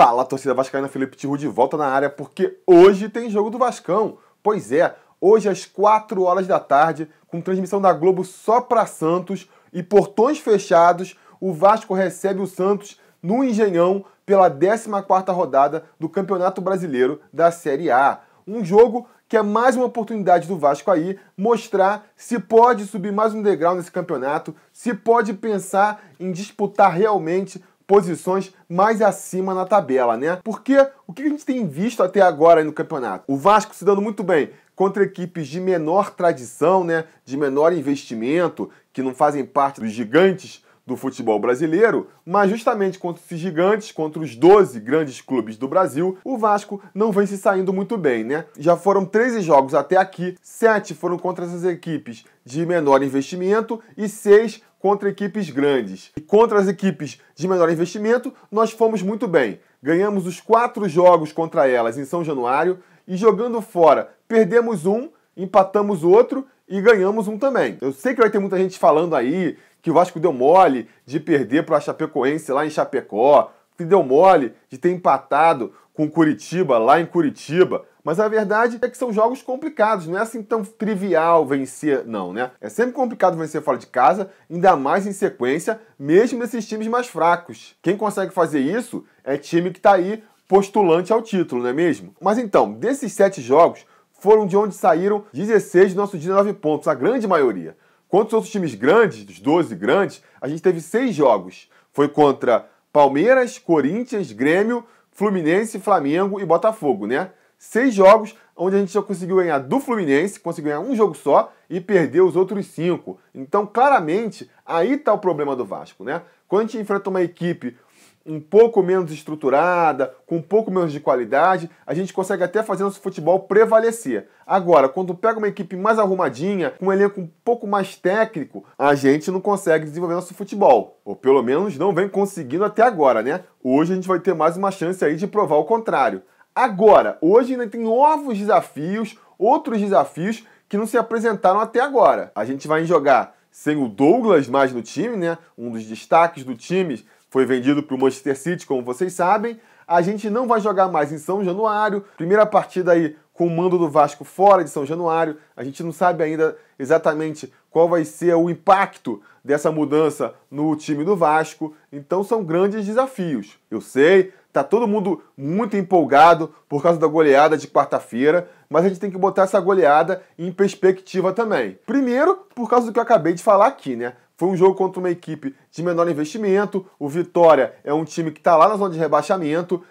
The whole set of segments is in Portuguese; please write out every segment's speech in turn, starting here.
Fala, torcida vascaína, Felipe Tiru de volta na área, porque hoje tem jogo do Vascão. Pois é, hoje às 4 horas da tarde, com transmissão da Globo só para Santos e portões fechados, o Vasco recebe o Santos no Engenhão pela 14ª rodada do Campeonato Brasileiro da Série A. Um jogo que é mais uma oportunidade do Vasco aí mostrar se pode subir mais um degrau nesse campeonato, se pode pensar em disputar realmente posições mais acima na tabela, né? Porque o que a gente tem visto até agora aí no campeonato? O Vasco se dando muito bem contra equipes de menor tradição, né? De menor investimento, que não fazem parte dos gigantes do futebol brasileiro, mas justamente contra esses gigantes, contra os 12 grandes clubes do Brasil, o Vasco não vem se saindo muito bem, né? Já foram 13 jogos até aqui, 7 foram contra essas equipes de menor investimento e 6 contra equipes grandes. E contra as equipes de menor investimento, nós fomos muito bem. Ganhamos os 4 jogos contra elas em São Januário e jogando fora, perdemos um, empatamos outro e ganhamos um também. Eu sei que vai ter muita gente falando aí que o Vasco deu mole de perder para a Chapecoense lá em Chapecó, que deu mole de ter empatado com o Curitiba lá em Curitiba. Mas a verdade é que são jogos complicados, não é assim tão trivial vencer, não, né? É sempre complicado vencer fora de casa, ainda mais em sequência, mesmo nesses times mais fracos. Quem consegue fazer isso é time que está aí postulante ao título, não é mesmo? Mas então, desses 7 jogos, foram de onde saíram 16 dos nossos 19 pontos, a grande maioria. Contra os outros times grandes, dos 12 grandes, a gente teve 6 jogos. Foi contra Palmeiras, Corinthians, Grêmio, Fluminense, Flamengo e Botafogo, né? 6 jogos onde a gente já conseguiu ganhar do Fluminense, conseguiu ganhar um jogo só e perder os outros 5. Então, claramente, aí está o problema do Vasco, né? Quando a gente enfrenta uma equipe um pouco menos estruturada, com um pouco menos de qualidade, a gente consegue até fazer nosso futebol prevalecer. Agora, quando pega uma equipe mais arrumadinha, com um elenco um pouco mais técnico, a gente não consegue desenvolver nosso futebol. Ou pelo menos não vem conseguindo até agora, né? Hoje a gente vai ter mais uma chance aí de provar o contrário. Agora, hoje ainda tem novos desafios, outros desafios que não se apresentaram até agora. A gente vai jogar sem o Douglas mais no time, né? Um dos destaques do time foi vendido para o Manchester City, como vocês sabem. A gente não vai jogar mais em São Januário. Primeira partida aí com o mando do Vasco fora de São Januário. A gente não sabe ainda exatamente qual vai ser o impacto dessa mudança no time do Vasco. Então são grandes desafios. Eu sei, tá todo mundo muito empolgado por causa da goleada de quarta-feira, mas a gente tem que botar essa goleada em perspectiva também. Primeiro, por causa do que eu acabei de falar aqui, né? Foi um jogo contra uma equipe de menor investimento. O Vitória é um time que está lá na zona de rebaixamento.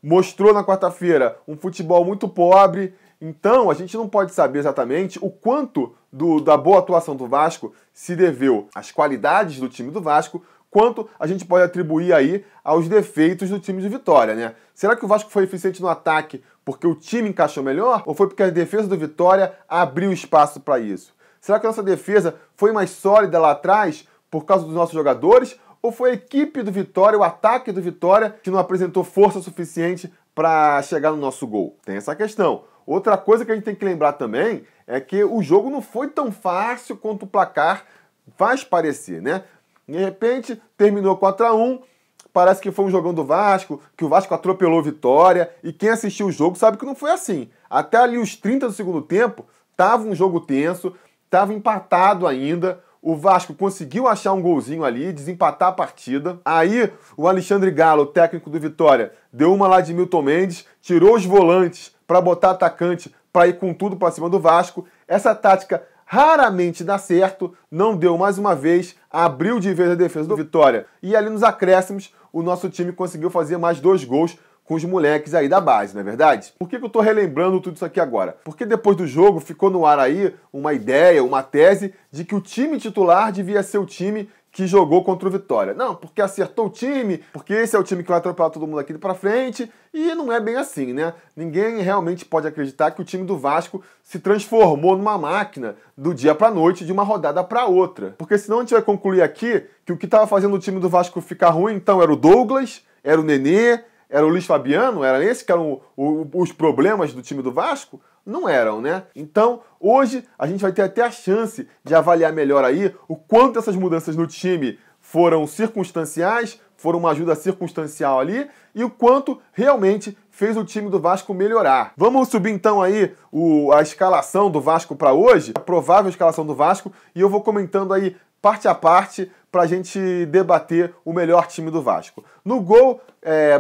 Mostrou na quarta-feira um futebol muito pobre. Então, a gente não pode saber exatamente o quanto da boa atuação do Vasco se deveu às qualidades do time do Vasco, quanto a gente pode atribuir aí aos defeitos do time de Vitória, né? Será que o Vasco foi eficiente no ataque porque o time encaixou melhor? Ou foi porque a defesa do Vitória abriu espaço para isso? Será que a nossa defesa foi mais sólida lá atrás por causa dos nossos jogadores? Ou foi a equipe do Vitória, o ataque do Vitória, que não apresentou força suficiente para chegar no nosso gol? Tem essa questão. Outra coisa que a gente tem que lembrar também é que o jogo não foi tão fácil quanto o placar faz parecer, né? De repente, terminou 4-1, parece que foi um jogão do Vasco, que o Vasco atropelou a Vitória, e quem assistiu o jogo sabe que não foi assim. Até ali os 30 do segundo tempo, estava um jogo tenso, estava empatado ainda, o Vasco conseguiu achar um golzinho ali, desempatar a partida. Aí o Alexandre Galo, técnico do Vitória, deu uma lá de Milton Mendes, tirou os volantes para botar atacante para ir com tudo para cima do Vasco. Essa tática raramente dá certo, não deu mais uma vez, abriu de vez a defesa do Vitória. E ali nos acréscimos, o nosso time conseguiu fazer mais 2 gols com os moleques aí da base, não é verdade? Por que eu tô relembrando tudo isso aqui agora? Porque depois do jogo ficou no ar aí uma ideia, uma tese de que o time titular devia ser o time que jogou contra o Vitória. Não, porque acertou o time, porque esse é o time que vai atropelar todo mundo aqui pra frente, e não é bem assim, né? Ninguém realmente pode acreditar que o time do Vasco se transformou numa máquina do dia pra noite, de uma rodada pra outra. Porque senão a gente vai concluir aqui que o que tava fazendo o time do Vasco ficar ruim, então era o Douglas, era o Nenê, era o Luiz Fabiano? Era esse que eram os problemas do time do Vasco? Não eram, né? Então, hoje, a gente vai ter até a chance de avaliar melhor aí o quanto essas mudanças no time foram circunstanciais, foram uma ajuda circunstancial ali e o quanto realmente fez o time do Vasco melhorar. Vamos subir então aí a escalação do Vasco para hoje, a provável escalação do Vasco, e eu vou comentando aí parte a parte para a gente debater o melhor time do Vasco. No gol,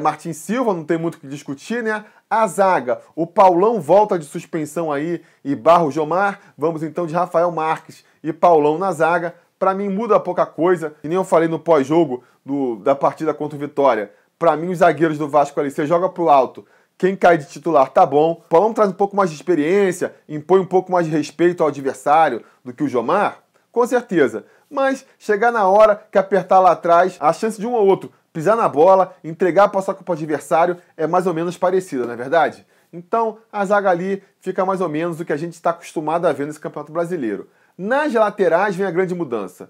Martin Silva, não tem muito o que discutir, né? A zaga, o Paulão volta de suspensão aí e barra o Jomar. Vamos então de Rafael Marques e Paulão na zaga. Para mim muda pouca coisa, que nem eu falei no pós-jogo da partida contra o Vitória. Para mim os zagueiros do Vasco ali, você joga pro alto, quem cai de titular tá bom. O Paulão traz um pouco mais de experiência, impõe um pouco mais de respeito ao adversário do que o Jomar, com certeza. Mas chegar na hora que apertar lá atrás, a chance de um ou outro pisar na bola, entregar a paçoca para o adversário é mais ou menos parecida, não é verdade? Então a zaga ali fica mais ou menos do que a gente está acostumado a ver nesse Campeonato Brasileiro. Nas laterais vem a grande mudança.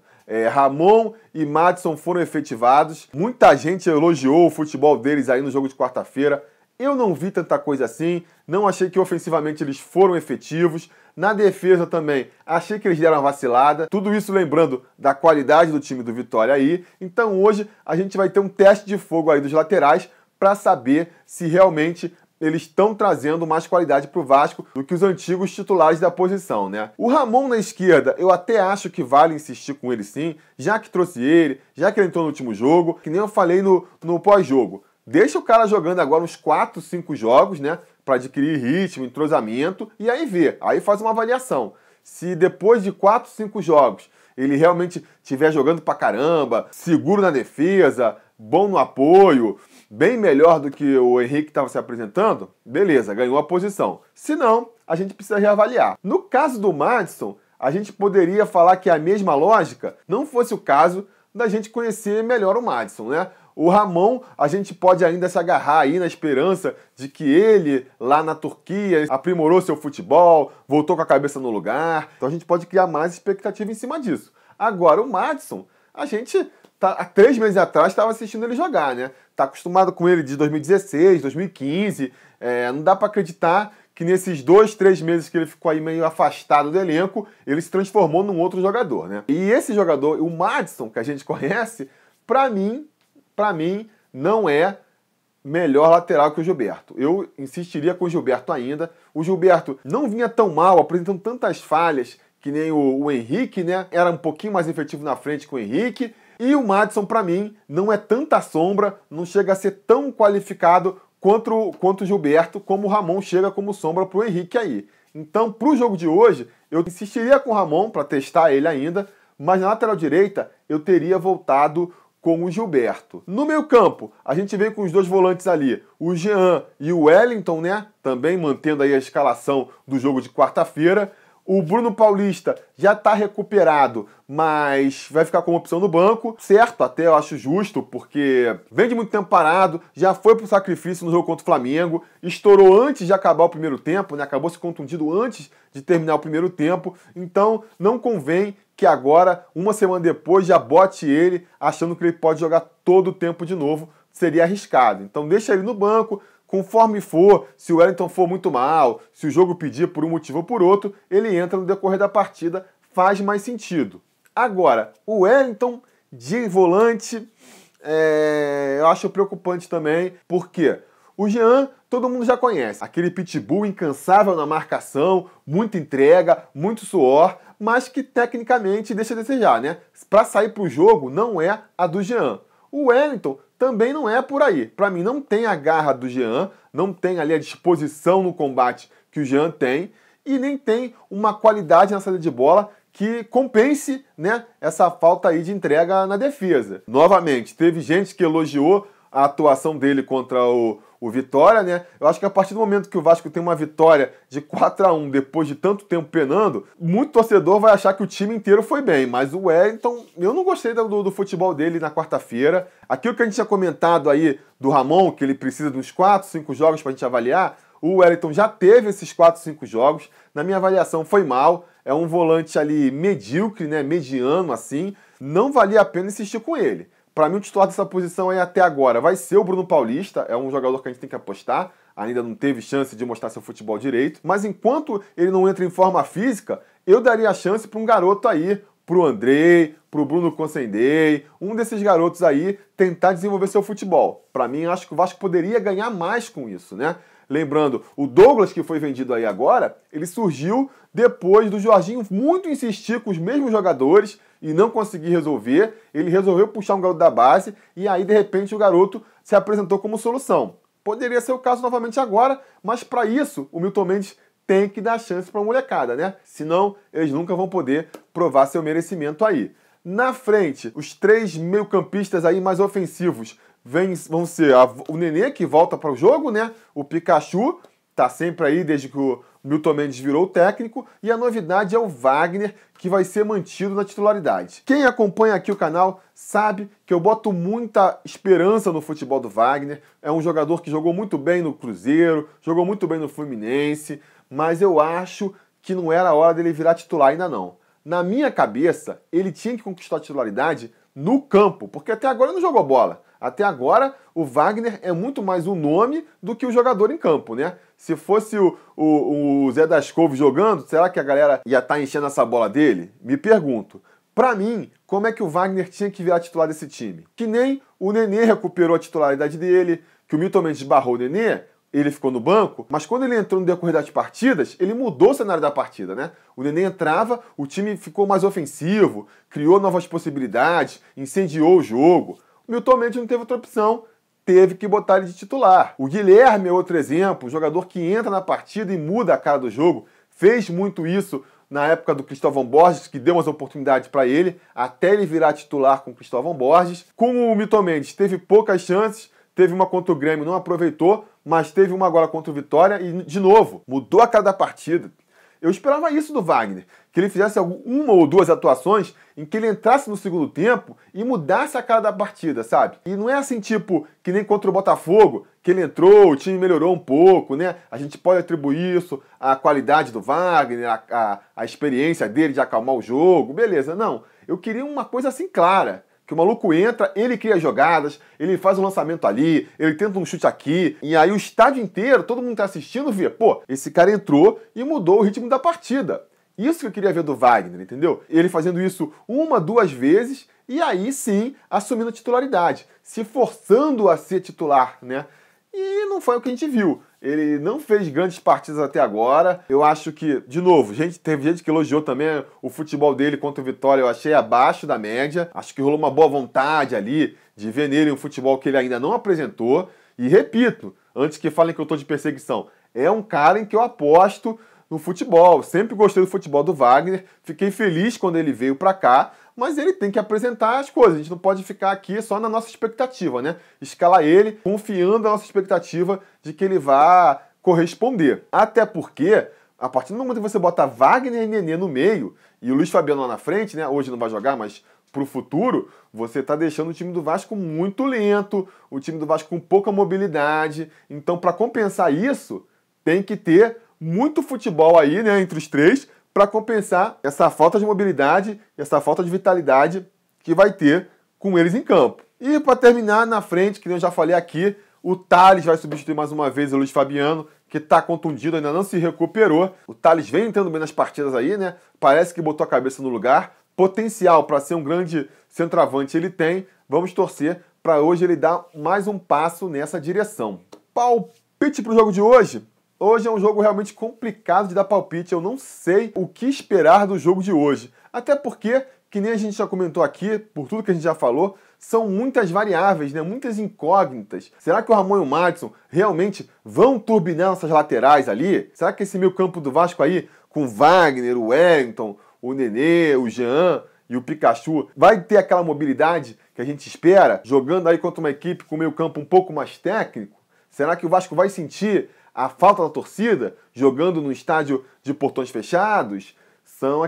Ramon e Madison foram efetivados. Muita gente elogiou o futebol deles aí no jogo de quarta-feira. Eu não vi tanta coisa assim, não achei que ofensivamente eles foram efetivos. Na defesa também, achei que eles deram uma vacilada. Tudo isso lembrando da qualidade do time do Vitória aí. Então hoje a gente vai ter um teste de fogo aí dos laterais para saber se realmente eles estão trazendo mais qualidade para o Vasco do que os antigos titulares da posição, né? O Ramon na esquerda, eu até acho que vale insistir com ele sim, já que trouxe ele, já que ele entrou no último jogo, que nem eu falei no pós-jogo. Deixa o cara jogando agora uns 4, 5 jogos, né? Para adquirir ritmo, entrosamento, e aí vê. Aí faz uma avaliação. Se depois de 4, 5 jogos ele realmente estiver jogando pra caramba, seguro na defesa, bom no apoio, bem melhor do que o Henrique estava se apresentando, beleza, ganhou a posição. Se não, a gente precisa reavaliar. No caso do Madison, a gente poderia falar que a mesma lógica não fosse o caso da gente conhecer melhor o Madison, né? O Ramon, a gente pode ainda se agarrar aí na esperança de que ele, lá na Turquia, aprimorou seu futebol, voltou com a cabeça no lugar. Então a gente pode criar mais expectativa em cima disso. Agora, o Madison, a gente, há 3 meses atrás, estava assistindo ele jogar, né? Tá acostumado com ele de 2016, 2015. Não dá para acreditar que nesses 2, 3 meses que ele ficou aí meio afastado do elenco, ele se transformou num outro jogador, né? E esse jogador, o Madison, que a gente conhece, para mim, não é melhor lateral que o Gilberto. Eu insistiria com o Gilberto ainda. O Gilberto não vinha tão mal, apresentando tantas falhas que nem o Henrique, né? Era um pouquinho mais efetivo na frente que o Henrique. E o Madison, para mim, não é tanta sombra, não chega a ser tão qualificado quanto o Gilberto, como o Ramon chega como sombra para o Henrique aí. Então, para o jogo de hoje, eu insistiria com o Ramon para testar ele ainda, mas na lateral direita eu teria voltado com o Gilberto. No meio campo, a gente vem com os 2 volantes ali, o Jean e o Wellington, né? Também mantendo aí a escalação do jogo de quarta-feira. O Bruno Paulista já está recuperado, mas vai ficar como opção no banco. Certo, até eu acho justo, porque vem de muito tempo parado, já foi pro sacrifício no jogo contra o Flamengo, estourou antes de acabar o primeiro tempo, né? Acabou se contundido antes de terminar o primeiro tempo. Então, não convém que agora, uma semana depois, já bote ele achando que ele pode jogar todo o tempo de novo. Seria arriscado. Então, deixa ele no banco. Conforme for, se o Wellington for muito mal, se o jogo pedir por um motivo ou por outro, ele entra no decorrer da partida, faz mais sentido. Agora, o Wellington de volante, eu acho preocupante também, porque o Jean, todo mundo já conhece, aquele pitbull incansável na marcação, muita entrega, muito suor, mas que tecnicamente deixa a desejar, né? Para sair para o jogo, não é a do Jean. O Wellington também não é por aí. Para mim, não tem a garra do Jean, não tem ali a disposição no combate que o Jean tem, e nem tem uma qualidade na saída de bola que compense, né, essa falta aí de entrega na defesa. Novamente, teve gente que elogiou a atuação dele contra o Vitória, né? Eu acho que a partir do momento que o Vasco tem uma vitória de 4-1 depois de tanto tempo penando, muito torcedor vai achar que o time inteiro foi bem, mas o Wellington, eu não gostei do futebol dele na quarta-feira. Aquilo que a gente tinha comentado aí do Ramon, que ele precisa de uns 4, 5 jogos pra gente avaliar, o Wellington já teve esses 4, 5 jogos, na minha avaliação foi mal, é um volante ali medíocre, né, mediano assim, não valia a pena insistir com ele. Para mim, o titular dessa posição aí até agora vai ser o Bruno Paulista, é um jogador que a gente tem que apostar, ainda não teve chance de mostrar seu futebol direito, mas enquanto ele não entra em forma física, eu daria a chance para um garoto aí, pro Andrei, pro Bruno Concendei, um desses garotos aí tentar desenvolver seu futebol. Para mim, acho que o Vasco poderia ganhar mais com isso, né? Lembrando, o Douglas, que foi vendido aí agora, ele surgiu depois do Jorginho muito insistir com os mesmos jogadores e não conseguir resolver. Ele resolveu puxar um garoto da base e aí, de repente, o garoto se apresentou como solução. Poderia ser o caso novamente agora, mas para isso, o Milton Mendes tem que dar chance para a molecada, né? Senão, eles nunca vão poder provar seu merecimento aí. Na frente, os 3 meio-campistas aí mais ofensivos vão ser o Nenê, que volta para o jogo, né? O Pikachu, tá sempre aí desde que o Milton Mendes virou o técnico. E a novidade é o Wagner, que vai ser mantido na titularidade. Quem acompanha aqui o canal sabe que eu boto muita esperança no futebol do Wagner. É um jogador que jogou muito bem no Cruzeiro, jogou muito bem no Fluminense, mas eu acho que não era a hora dele virar titular ainda não. Na minha cabeça, ele tinha que conquistar a titularidade no campo, porque até agora ele não jogou bola. Até agora, o Wagner é muito mais um nome do que o jogador em campo, né? Se fosse o Zé das Couves jogando, será que a galera ia estar enchendo essa bola dele? Me pergunto. Pra mim, como é que o Wagner tinha que virar titular desse time? Que nem o Nenê recuperou a titularidade dele, que o Milton Mendes barrou o Nenê, ele ficou no banco, mas quando ele entrou no decorrer das partidas, ele mudou o cenário da partida, né? O Nenê entrava, o time ficou mais ofensivo, criou novas possibilidades, incendiou o jogo. O Milton Mendes não teve outra opção, teve que botar ele de titular. O Guilherme é outro exemplo, um jogador que entra na partida e muda a cara do jogo, fez muito isso na época do Cristóvão Borges, que deu umas oportunidades para ele, até ele virar titular com o Cristóvão Borges. Com o Milton Mendes, teve poucas chances, teve uma contra o Grêmio, não aproveitou, mas teve uma agora contra o Vitória e, de novo, mudou a cara da partida. Eu esperava isso do Wagner, que ele fizesse uma ou duas atuações em que ele entrasse no segundo tempo e mudasse a cara da partida, sabe? E não é assim, tipo, que nem contra o Botafogo, que ele entrou, o time melhorou um pouco, né? A gente pode atribuir isso à qualidade do Wagner, à experiência dele de acalmar o jogo, beleza. Não, eu queria uma coisa assim clara. Que o maluco entra, ele cria jogadas, ele faz um lançamento ali, ele tenta um chute aqui, e aí o estádio inteiro, todo mundo tá assistindo, vê, pô, esse cara entrou e mudou o ritmo da partida. Isso que eu queria ver do Wagner, entendeu? Ele fazendo isso uma, duas vezes, e aí sim, assumindo a titularidade, se forçando a ser titular, né? E não foi o que a gente viu. Ele não fez grandes partidas até agora. Eu acho que, de novo, teve gente que elogiou também o futebol dele contra o Vitória. Eu achei abaixo da média. Acho que rolou uma boa vontade ali de ver nele um futebol que ele ainda não apresentou. E repito, antes que falem que eu tô de perseguição, é um cara em que eu aposto no futebol. Sempre gostei do futebol do Wagner. Fiquei feliz quando ele veio pra cá. Mas ele tem que apresentar as coisas. A gente não pode ficar aqui só na nossa expectativa, né? Escalar ele confiando na nossa expectativa de que ele vá corresponder. Até porque, a partir do momento que você bota Wagner e Nenê no meio e o Luiz Fabiano lá na frente, né? Hoje não vai jogar, mas pro futuro, você tá deixando o time do Vasco muito lento, o time do Vasco com pouca mobilidade. Então, para compensar isso, tem que ter muito futebol aí, né? Entre os três, para compensar essa falta de mobilidade, essa falta de vitalidade que vai ter com eles em campo. E para terminar, na frente, que eu já falei aqui, o Thales vai substituir mais uma vez o Luiz Fabiano, que está contundido, ainda não se recuperou. O Thales vem entrando bem nas partidas aí, né? Parece que botou a cabeça no lugar. Potencial para ser um grande centroavante ele tem. Vamos torcer para hoje ele dar mais um passo nessa direção. Palpite para o jogo de hoje? Hoje é um jogo realmente complicado de dar palpite. Eu não sei o que esperar do jogo de hoje. Até porque, que nem a gente já comentou aqui, por tudo que a gente já falou, são muitas variáveis, né? Muitas incógnitas. Será que o Ramon e o Madison realmente vão turbinar nossas laterais ali? Será que esse meio campo do Vasco aí, com o Wagner, o Wellington, o Nenê, o Jean e o Pikachu, vai ter aquela mobilidade que a gente espera, jogando aí contra uma equipe com meio campo um pouco mais técnico? Será que o Vasco vai sentir a falta da torcida, jogando no estádio de portões fechados? São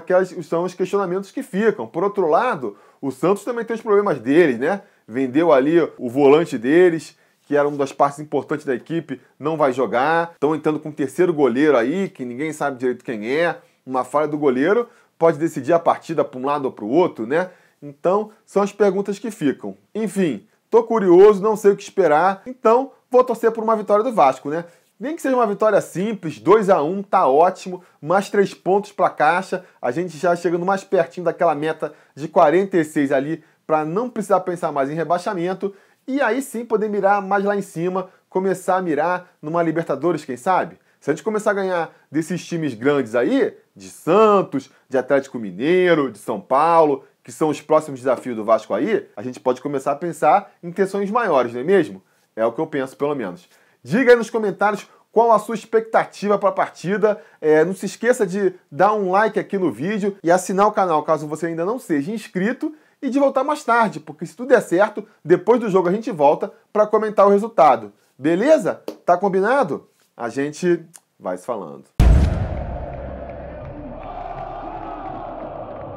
os questionamentos que ficam. Por outro lado, o Santos também tem os problemas deles, né? Vendeu ali o volante deles, que era uma das partes importantes da equipe, não vai jogar. Estão entrando com um terceiro goleiro aí, que ninguém sabe direito quem é. Uma falha do goleiro pode decidir a partida para um lado ou para o outro, né? Então, são as perguntas que ficam. Enfim, tô curioso, não sei o que esperar, então vou torcer por uma vitória do Vasco, né? Nem que seja uma vitória simples, 2-1, tá ótimo, mais 3 pontos para a caixa, a gente já chegando mais pertinho daquela meta de 46 ali, para não precisar pensar mais em rebaixamento, e aí sim poder mirar mais lá em cima, começar a mirar numa Libertadores, quem sabe? Se a gente começar a ganhar desses times grandes aí, de Santos, de Atlético Mineiro, de São Paulo, que são os próximos desafios do Vasco aí, a gente pode começar a pensar em intenções maiores, não é mesmo? É o que eu penso, pelo menos. Diga aí nos comentários qual a sua expectativa para a partida. Não se esqueça de dar um like aqui no vídeo e assinar o canal caso você ainda não seja inscrito e de voltar mais tarde, porque se tudo der certo, depois do jogo a gente volta para comentar o resultado. Beleza? Tá combinado? A gente vai se falando.